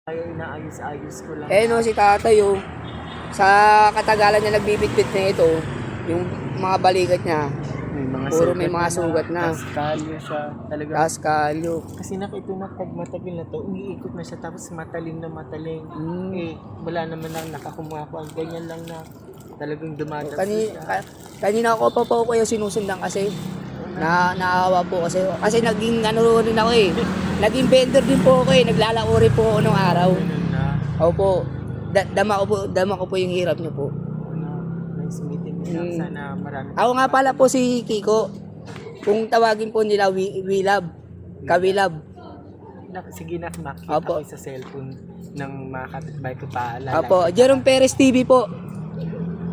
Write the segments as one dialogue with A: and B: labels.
A: Kaya inaayos-ayos ko lang.
B: Eh no, si tatay oh. Sa katagalan niya nagbibitbit na ito, yung mga balikat niya,
A: May mga
B: puro
A: sugat
B: may mga sugat na.
A: tas kalyo siya. Talagang,
B: Taas kalyo.
A: kasi nakita na pag matagal na to, umiikot na siya tapos matalim na matalim.
B: Hmm.
A: Eh, wala naman lang nakakumuha ko. Ang ganyan lang na talagang dumadagso
B: Kanina,
A: siya.
B: kanina ko pa po kayo sinusundan kasi. Naawa po kasi. Kasi naging ano rin ako eh. Naging vendor din po ako eh. Naglalako rin po ako nung araw.
A: Ganun na.
B: Opo. Dama ko po yung hirap niyo po.
A: Nice meeting you.
B: Mm.
A: Sana marami.
B: Ako nga pala po si Kiko. Kung tawagin po nila Wilab. Kawilab.
A: Sige na, makita
B: Opo.
A: ko sa cellphone ng mga kapitbahay ko paalala.
B: Opo. Jerome Perez TV po.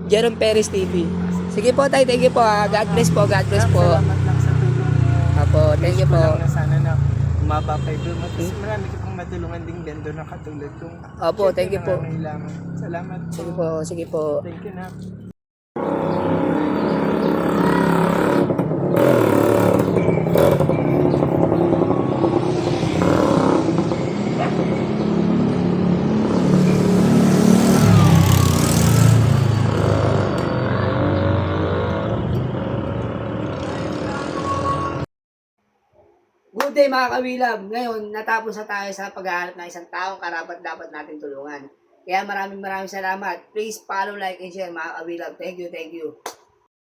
B: Jerome Perez TV. Sige po tayo. Thank you po. God bless po. God bless po.
A: Salamat lang sa tulong mo.
B: Opo. Thank you
A: Wish ko
B: po.
A: lang na sana na umaba kayo doon. At marami ka pang matulungan ding vendor na katulad kong
B: Opo, thank you po.
A: nangangailangan. Salamat po.
B: Sige po. Sige po.
A: Thank you na.
B: Good day mga kawilab. Ngayon, natapos na tayo sa paghahanap ng isang taong karapat-dapat natin tulungan. Kaya maraming salamat. Please follow, like, and share mga kawilab. Thank you, thank you.